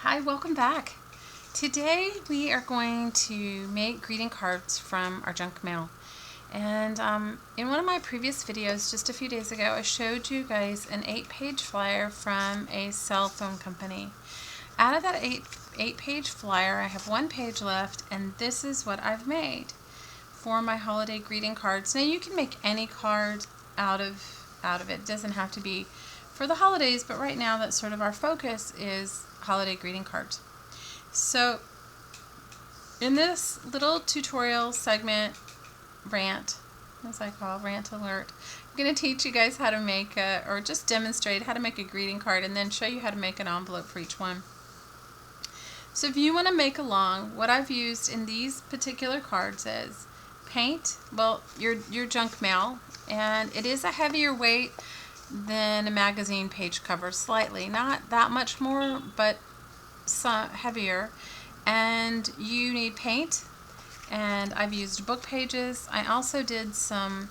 Hi, welcome back. Today we are going to make greeting cards from our junk mail. And in one of my previous videos just a few days ago, I showed you guys an 8-page flyer from a cell phone company. Out of that eight-page flyer, I have 1 page left, and this is what I've made for my holiday greeting cards. Now you can make any card out of it. It doesn't have to be for the holidays, but right now that's sort of our focus is holiday greeting cards. So in this little tutorial segment, rant, as I call rant alert, I'm going to teach you guys how to make or just demonstrate how to make a greeting card and then show you how to make an envelope for each one. So if you want to make along, what I've used in these particular cards is paint, well, your junk mail, and it is a heavier weight than a magazine page cover, slightly, not that much more, but some heavier. And you need paint, and I've used book pages. I also did some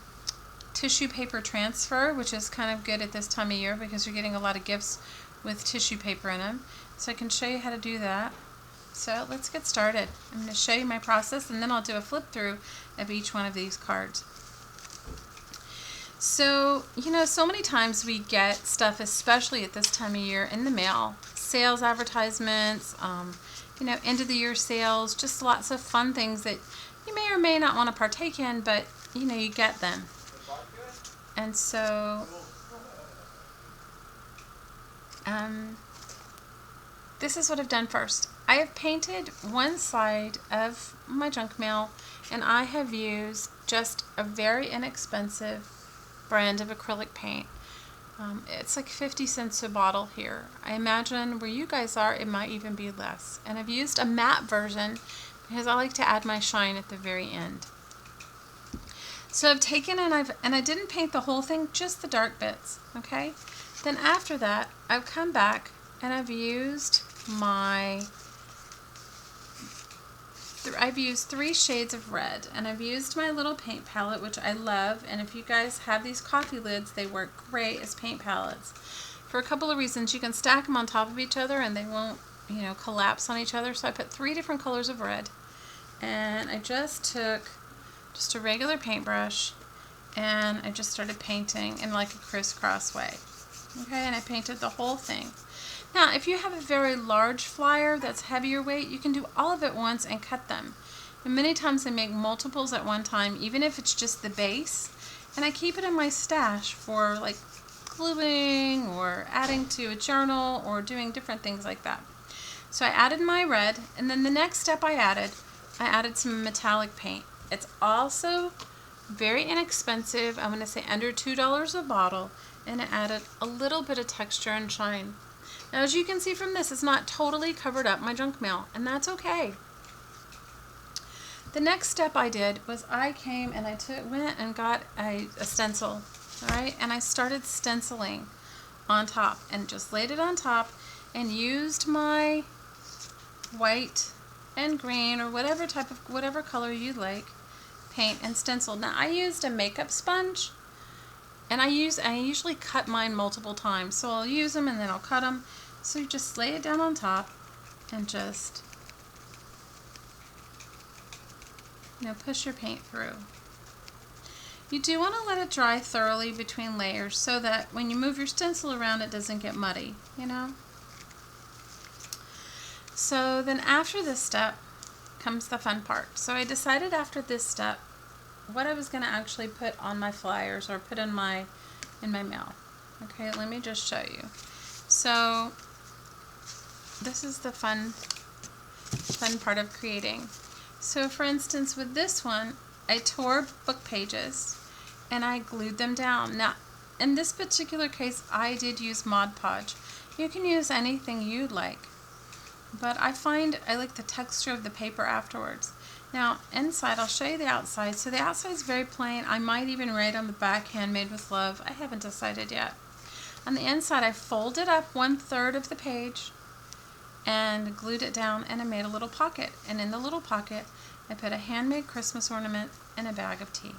tissue paper transfer, which is kind of good at this time of year because you're getting a lot of gifts with tissue paper in them. So I can show you how to do that. So let's get started. I'm going to show you my process, and then I'll do a flip through of each one of these cards. So, so many times we get stuff, especially at this time of year, in the mail. Sales advertisements, end of the year sales, just lots of fun things that you may or may not want to partake in, but, you get them. And so, this is what I've done first. I have painted one side of my junk mail, and I have used just a very inexpensive brand of acrylic paint. It's like 50 cents a bottle here. I imagine where you guys are it might even be less. And I've used a matte version because I like to add my shine at the very end. So I've taken and I didn't paint the whole thing, just the dark bits, okay? Then after that, I've come back and I've used 3 shades of red, and I've used my little paint palette, which I love, and if you guys have these coffee lids, they work great as paint palettes for a couple of reasons. You can stack them on top of each other and they won't, collapse on each other. So I put 3 different colors of red, and I just took a regular paintbrush and I just started painting in like a crisscross way. Okay, and I painted the whole thing. Now, if you have a very large flyer that's heavier weight, you can do all of it once and cut them. And many times I make multiples at one time, even if it's just the base. And I keep it in my stash for like gluing or adding to a journal or doing different things like that. So I added my red, and then the next step I added some metallic paint. It's also very inexpensive. I'm going to say under $2 a bottle, and it added a little bit of texture and shine. Now, as you can see from this, it's not totally covered up my junk mail, and that's okay. The next step I did was I came and I went and got a stencil, all right, and I started stenciling on top and just laid it on top and used my white and green or whatever color you like paint and stencil. Now, I used a makeup sponge. And I usually cut mine multiple times, so I'll use them and then I'll cut them. So you just lay it down on top and just, push your paint through. You do want to let it dry thoroughly between layers so that when you move your stencil around it doesn't get muddy, So then after this step comes the fun part. So I decided after this step what I was going to actually put on my flyers or put in my mail. Okay, let me just show you. So this is the fun part of creating. So for instance, with this one, I tore book pages and I glued them down. Now, in this particular case, I did use Mod Podge. You can use anything you'd like, but I find I like the texture of the paper afterwards. Now, inside, I'll show you the outside. So the outside is very plain. I might even write on the back, handmade with love. I haven't decided yet. On the inside, I folded up 1/3 of the page and glued it down, and I made a little pocket. And in the little pocket, I put a handmade Christmas ornament and a bag of tea.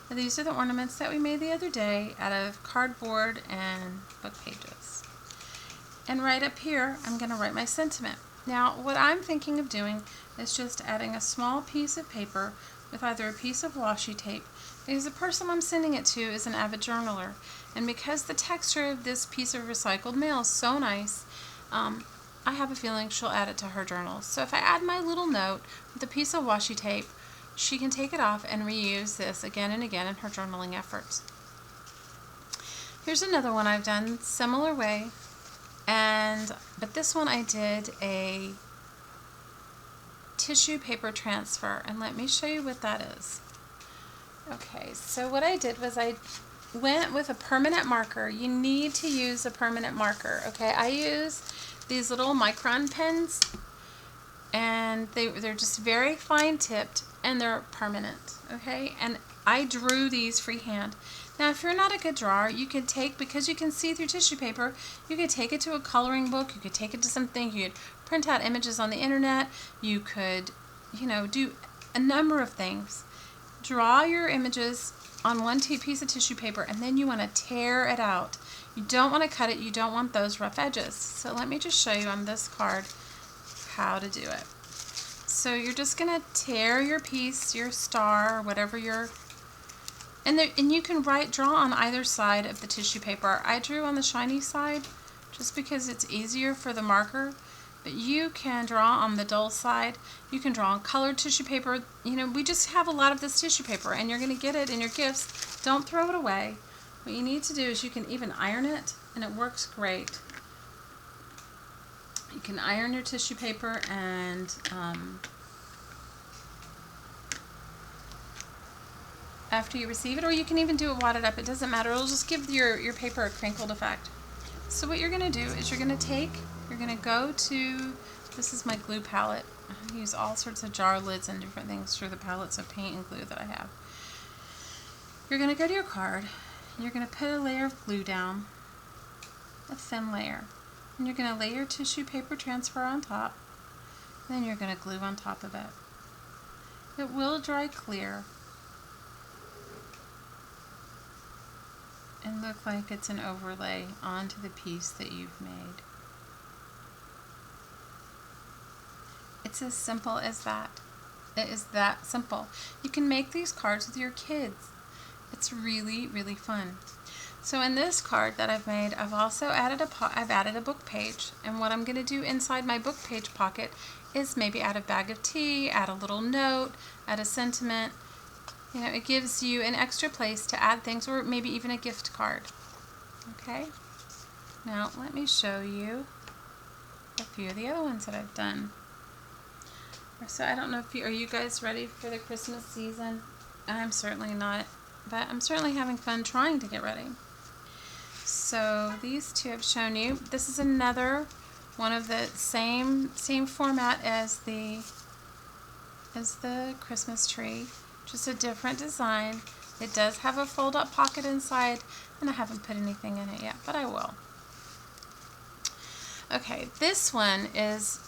Now, these are the ornaments that we made the other day out of cardboard and book pages. And right up here, I'm going to write my sentiment. Now, what I'm thinking of doing is just adding a small piece of paper with either a piece of washi tape, because the person I'm sending it to is an avid journaler. And because the texture of this piece of recycled mail is so nice, I have a feeling she'll add it to her journals. So if I add my little note with a piece of washi tape, she can take it off and reuse this again and again in her journaling efforts. Here's another one I've done similar way, but this one I did a tissue paper transfer, and let me show you what that is. Okay, so what I did was I went with a permanent marker. You need to use a permanent marker. Okay, I use these little micron pens, and they're just very fine tipped and they're permanent. Okay, and I drew these freehand. Now, if you're not a good drawer, you could take, because you can see through tissue paper, you could take it to a coloring book, you could take it to something, you could print out images on the internet, you could, do a number of things. Draw your images on one piece of tissue paper, and then you want to tear it out. You don't want to cut it, you don't want those rough edges. So let me just show you on this card how to do it. So you're just going to tear your piece, your star, or whatever your... And you can draw on either side of the tissue paper. I drew on the shiny side just because it's easier for the marker, but you can draw on the dull side. You can draw on colored tissue paper. We just have a lot of this tissue paper, and you're going to get it in your gifts. Don't throw it away. What you need to do is you can even iron it, and it works great. You can iron your tissue paper and after you receive it, or you can even do it wadded up. It doesn't matter. It'll just give your paper a crinkled effect. So what you're going to do is you're going to go to, this is my glue palette. I use all sorts of jar lids and different things for the palettes of paint and glue that I have. You're going to go to your card, and you're going to put a layer of glue down, a thin layer, and you're going to lay your tissue paper transfer on top, then you're going to glue on top of it. It will dry clear and look like it's an overlay onto the piece that you've made. It's as simple as that. It is that simple. You can make these cards with your kids. It's really, really fun. So in this card that I've made, I've also added a book page, and what I'm going to do inside my book page pocket is maybe add a bag of tea, add a little note, add a sentiment. It gives you an extra place to add things, or maybe even a gift card. Okay? Now let me show you a few of the other ones that I've done. So I don't know are you guys ready for the Christmas season? I'm certainly not, but I'm certainly having fun trying to get ready. So these two I've shown you. This is another one of the same format as the Christmas tree, just a different design. It does have a fold-up pocket inside, and I haven't put anything in it yet, but I will. Okay, this one is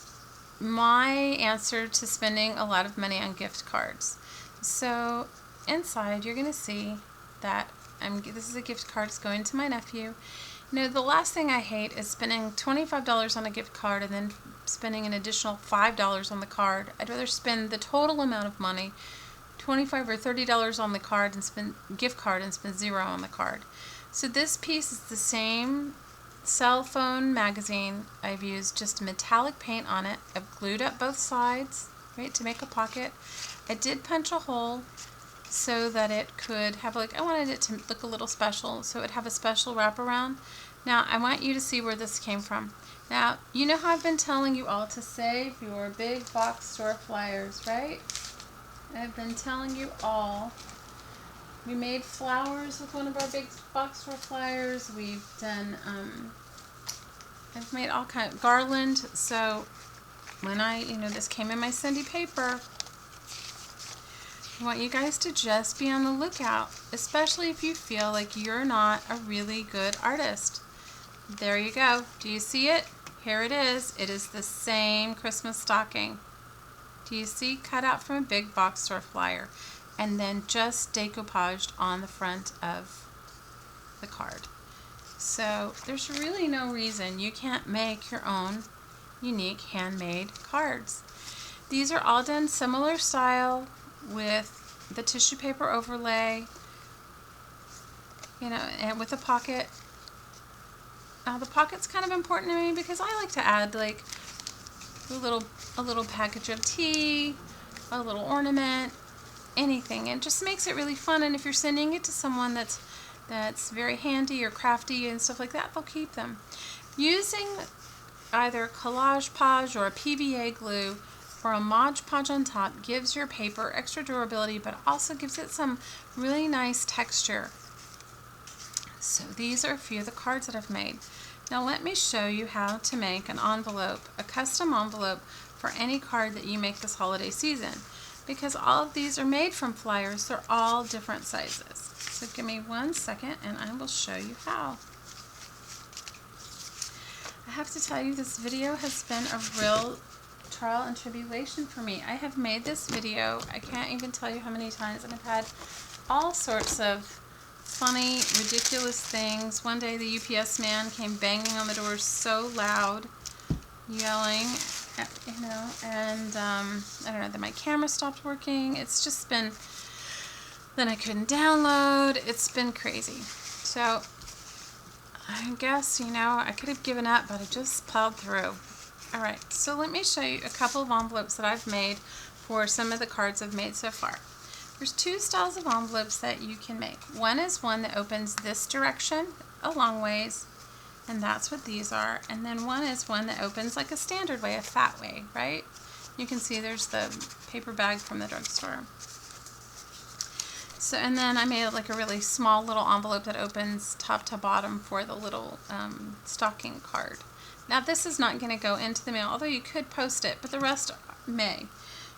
my answer to spending a lot of money on gift cards. So inside you're going to see that this is a gift card. It's going to my nephew. The last thing I hate is spending $25 on a gift card and then spending an additional $5 on the card. I'd rather spend the total amount of money, $25 or $30 on the card, and spend gift card and spend $0 on the card. So this piece is the same cell phone magazine. I've used just metallic paint on it. I've glued up both sides, right, to make a pocket. I did punch a hole so that it could have, I wanted it to look a little special, so it would have a special wraparound. Now, I want you to see where this came from. Now, you know how I've been telling you all to save your big box store flyers, right? I've been telling you all. We made flowers with one of our big box store flyers. We've done, I've made all kind of garland. So when this came in my Cindy paper, I want you guys to just be on the lookout, especially if you feel like you're not a really good artist. There you go. Do you see it? Here it is. It is the same Christmas stocking. Do you see? Cut out from a big box store flyer, and then just decoupaged on the front of the card. So there's really no reason you can't make your own unique handmade cards. These are all done similar style with the tissue paper overlay, you know, and with a pocket. The pocket's kind of important to me because I like to add like a little package of tea, a little ornament, anything. It just makes it really fun, and if you're sending it to someone that's very handy or crafty and stuff like that, they'll keep them. Using either Collage Podge or a PVA glue or a Mod Podge on top gives your paper extra durability, but also gives it some really nice texture. So these are a few of the cards that I've made. Now let me show you how to make an envelope, a custom envelope for any card that you make this holiday season. Because all of these are made from flyers, they're all different sizes. So give me 1 second and I will show you how. I have to tell you, this video has been a real trial and tribulation for me. I have made this video, I can't even tell you how many times, and I've had all sorts of funny, ridiculous things. One day the UPS man came banging on the door so loud, yelling, you know, and I don't know, then my camera stopped working. It's just been, then I couldn't download. It's been crazy. So I guess, you know, I could have given up, but I just plowed through. Alright, so let me show you a couple of envelopes that I've made for some of the cards I've made so far. There's two styles of envelopes that you can make. One is one that opens this direction a long ways, and that's what these are. And then one is one that opens like a standard way, a fat way, right? You can see there's the paper bag from the drugstore. So, and then I made like a really small little envelope that opens top to bottom for the little stocking card. Now this is not going to go into the mail, although you could post it, but the rest may.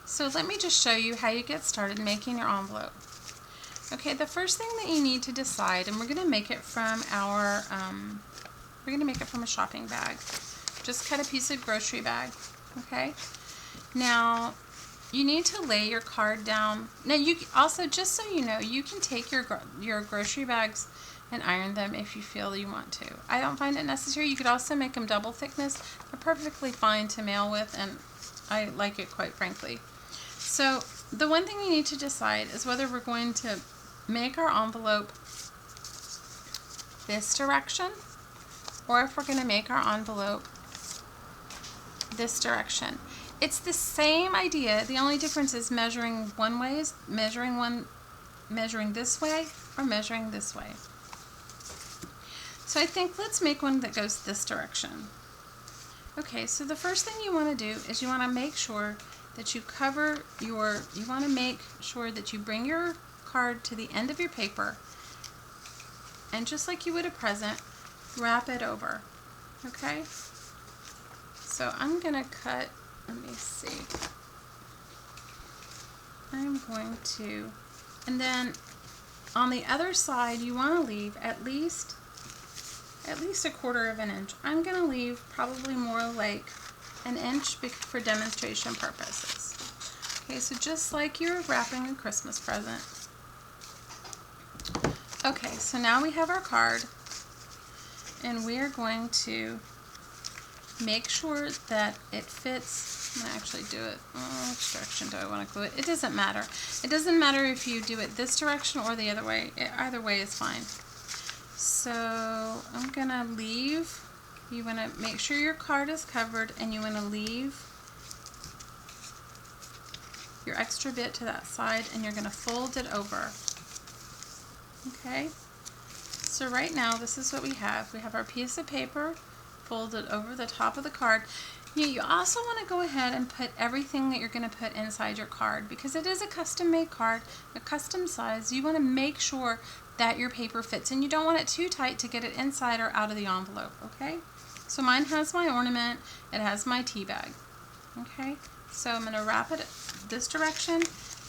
So let me just show you how you get started making your envelope. Okay, the first thing that you need to decide, and we're going to make it from our, we're going to make it from a shopping bag. Just cut a piece of grocery bag, okay? Now, you need to lay your card down. Now, you also, just so you know, you can take your grocery bags and iron them if you feel you want to. I don't find it necessary. You could also make them double thickness. They're perfectly fine to mail with, and I like it, quite frankly. So the one thing you need to decide is whether we're going to make our envelope this direction or if we're going to make our envelope this direction. It's the same idea. The only difference is measuring one way is measuring this way or measuring this way. So I think let's make one that goes this direction. Okay, so the first thing you want to do is you want to make sure that you cover you want to make sure that you bring your card to the end of your paper, and just like you would a present, wrap it over. Okay? So I'm going to cut, let me see. I'm going to, and then on the other side you want to leave at least a 1/4 inch. I'm going to leave probably more like an inch for demonstration purposes. Okay, so just like you're wrapping a Christmas present. Okay, so now we have our card, and we are going to make sure that it fits. I'm going to actually do it. Which direction do I want to glue it? It doesn't matter. It doesn't matter if you do it this direction or the other way. Either way is fine. So I'm going to leave. You want to make sure your card is covered, and you want to leave your extra bit to that side, and you're going to fold it over. Okay? So right now, this is what we have. We have our piece of paper folded over the top of the card. You also want to go ahead and put everything that you're going to put inside your card, because it is a custom-made card, a custom size. You want to make sure that your paper fits, and you don't want it too tight to get it inside or out of the envelope, okay? So mine has my ornament, it has my tea bag, okay? So I'm going to wrap it this direction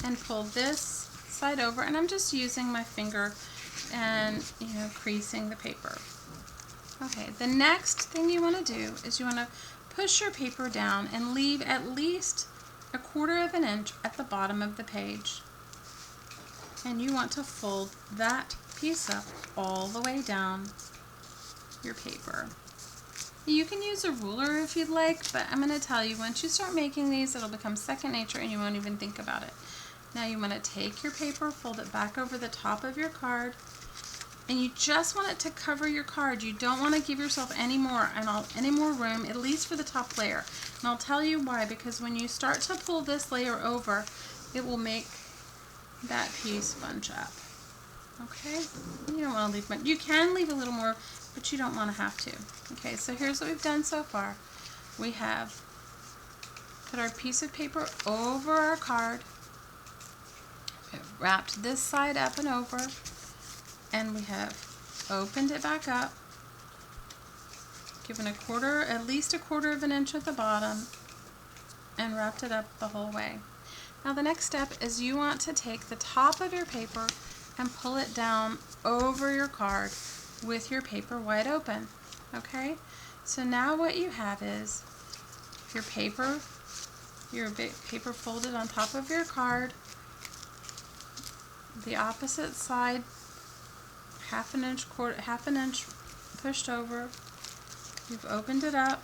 and pull this side over, and I'm just using my finger and, you know, creasing the paper. Okay, the next thing you want to do is you want to push your paper down and leave at least a 1/4 inch at the bottom of the page. And you want to fold that piece up all the way down your paper. You can use a ruler if you'd like, but I'm going to tell you, once you start making these, it'll become second nature and you won't even think about it. Now you want to take your paper, fold it back over the top of your card, and you just want it to cover your card. You don't want to give yourself any more room, at least for the top layer. And I'll tell you why, because when you start to pull this layer over, it will make that piece bunch up. Okay? You don't want to leave much. You can leave a little more, but you don't want to have to. Okay, so here's what we've done so far. We have put our piece of paper over our card, wrapped this side up and over, and we have opened it back up, given at least a quarter of an inch at the bottom, and wrapped it up the whole way. Now the next step is you want to take the top of your paper and pull it down over your card with your paper wide open. Okay? So now what you have is your paper folded on top of your card, the opposite side half an inch pushed over. You've opened it up,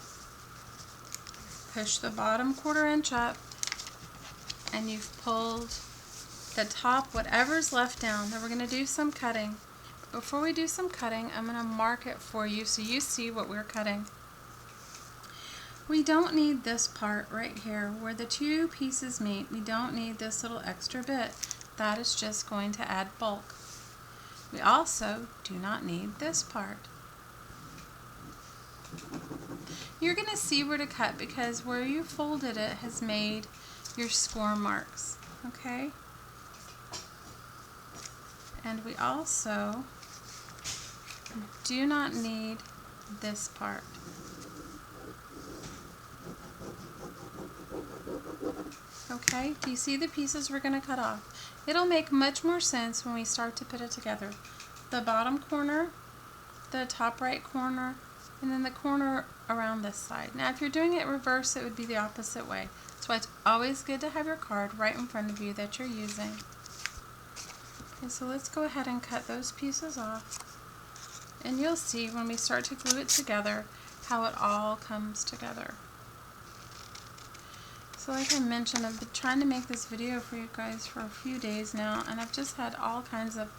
pushed the bottom quarter inch up, and you've pulled the top, whatever's left, down. Now we're going to do some cutting. Before we do some cutting, I'm going to mark it for you so you see what we're cutting. We don't need this part right here where the two pieces meet. We don't need this little extra bit. That is just going to add bulk. We also do not need this part. You're going to see where to cut because where you folded it has made your score marks. Okay? And we also do not need this part. Okay, do you see the pieces we're going to cut off? It'll make much more sense when we start to put it together. The bottom corner, the top right corner, and then the corner around this side. Now if you're doing it reverse, it would be the opposite way. That's why it's always good to have your card right in front of you that you're using. Okay, so let's go ahead and cut those pieces off. And you'll see when we start to glue it together how it all comes together. So like I mentioned, I've been trying to make this video for you guys for a few days now, and I've just had all kinds of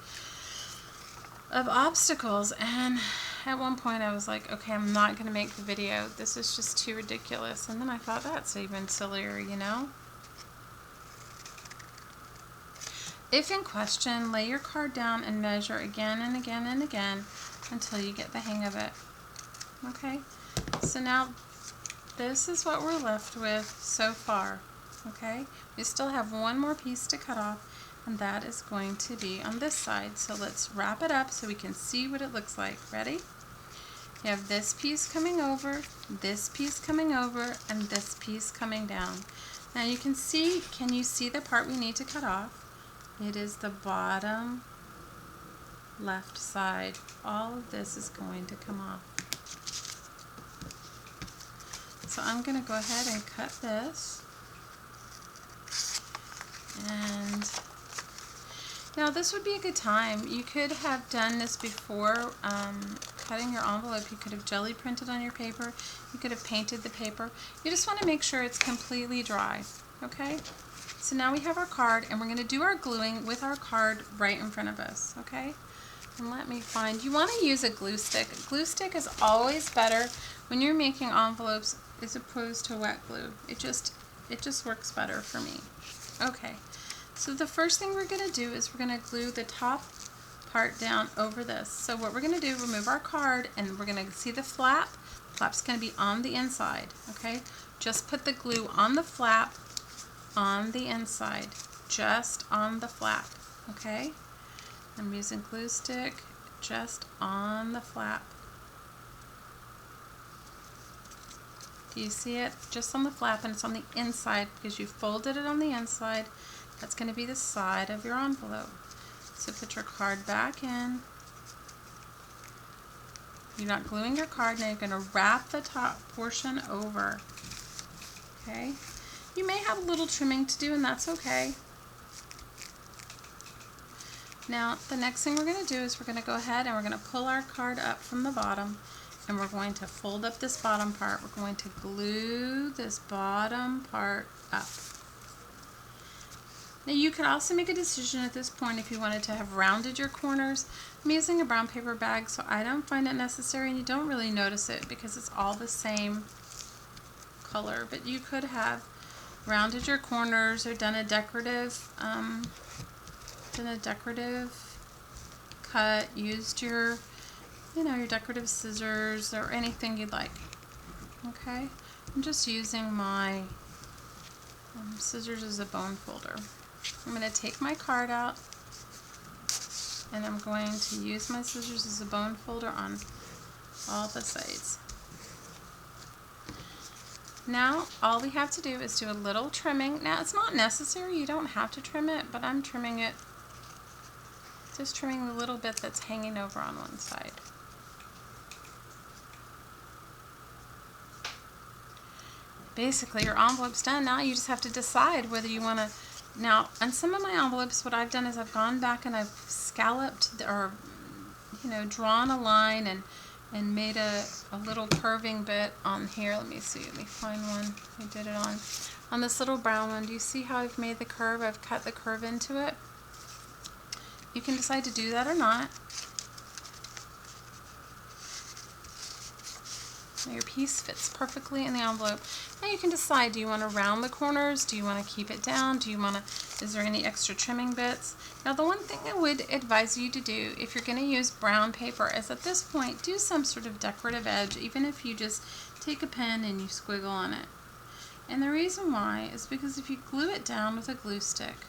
obstacles, and at one point I was like, okay, I'm not going to make the video. This is just too ridiculous. And then I thought, that's even sillier, you know? If in question, lay your card down and measure again and again and again until you get the hang of it. Okay? So now this is what we're left with so far. Okay? We still have one more piece to cut off, and that is going to be on this side. So let's wrap it up so we can see what it looks like. Ready? You have this piece coming over, this piece coming over, and this piece coming down. Now you can see you see the part we need to cut off? It is the bottom left side. All of this is going to come off. So I'm going to go ahead and cut this. And now this would be a good time. You could have done this before cutting your envelope. You could have jelly printed on your paper. You could have painted the paper. You just want to make sure it's completely dry. Okay? So now we have our card, and we're going to do our gluing with our card right in front of us. Okay? And let me find, you want to use a glue stick. A glue stick is always better when you're making envelopes as opposed to wet glue. It just works better for me. Okay, so the first thing we're going to do is we're going to glue the top part down over this. So what we're going to do, remove our card, and we're going to see the flap. The flap's going to be on the inside. Okay, just put the glue on the flap on the inside, just on the flap. Okay. I'm using glue stick just on the flap. Do you see it? Just on the flap, and it's on the inside because you folded it on the inside. That's going to be the side of your envelope. So put your card back in. You're not gluing your card. Now you're going to wrap the top portion over. Okay? You may have a little trimming to do, and that's okay. Now, the next thing we're going to do is we're going to go ahead and we're going to pull our card up from the bottom, and we're going to fold up this bottom part. We're going to glue this bottom part up. Now you could also make a decision at this point if you wanted to have rounded your corners. I'm using a brown paper bag, so I don't find it necessary, and you don't really notice it because it's all the same color. But you could have rounded your corners or done a decorative cut, used your your decorative scissors or anything you'd like. Okay, I'm just using my scissors as a bone folder. I'm going to take my card out and I'm going to use my scissors as a bone folder on all the sides. Now all we have to do is do a little trimming. Now it's not necessary, you don't have to trim it, but I'm trimming it, just trimming the little bit that's hanging over on one side. Basically your envelope's done. Now you just have to decide whether you want to. Now on some of my envelopes what I've done is I've gone back and I've scalloped or drawn a line and made a little curving bit on here. Let me see, let me find one I did it on this little brown one. Do you see how I've made the curve? I've cut the curve into it. You can decide to do that or not. Your piece fits perfectly in the envelope. Now you can decide, do you want to round the corners? Do you want to keep it down? Do you want to, is there any extra trimming bits? Now the one thing I would advise you to do if you're going to use brown paper is at this point do some sort of decorative edge, even if you just take a pen and you squiggle on it. And the reason why is because if you glue it down with a glue stick,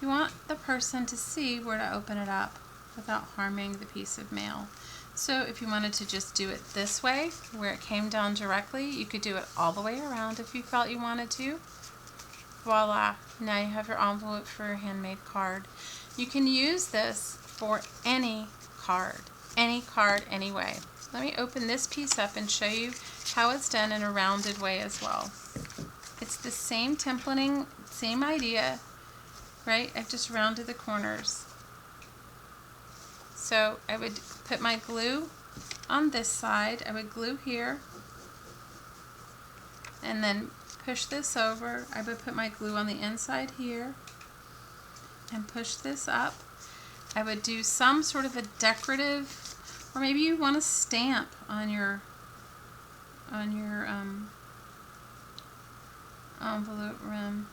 you want the person to see where to open it up without harming the piece of mail. So if you wanted to just do it this way, where it came down directly, you could do it all the way around if you felt you wanted to. Voila, now you have your envelope for your handmade card. You can use this for any card, any way. Let me open this piece up and show you how it's done in a rounded way as well. It's the same templating, same idea, right? I've just rounded the corners. So I would put my glue on this side, I would glue here, and then push this over. I would put my glue on the inside here, and push this up. I would do some sort of a decorative, or maybe you want to stamp on your envelope rim,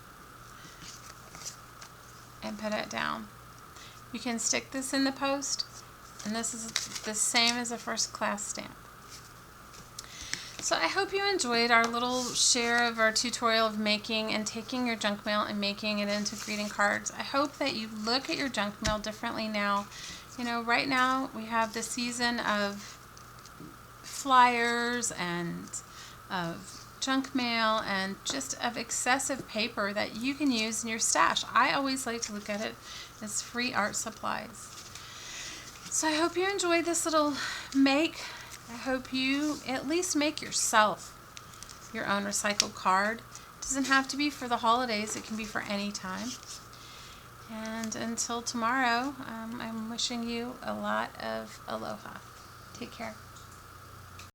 and put it down. You can stick this in the post, and this is the same as a first class stamp. So I hope you enjoyed our little share of our tutorial of making and taking your junk mail and making it into greeting cards. I hope that you look at your junk mail differently now. Right now we have the season of flyers and of junk mail and just of excessive paper that you can use in your stash. I always like to look at it as free art supplies. So I hope you enjoyed this little make. I hope you at least make yourself your own recycled card. It doesn't have to be for the holidays, it can be for any time. And until tomorrow, I'm wishing you a lot of aloha. Take care.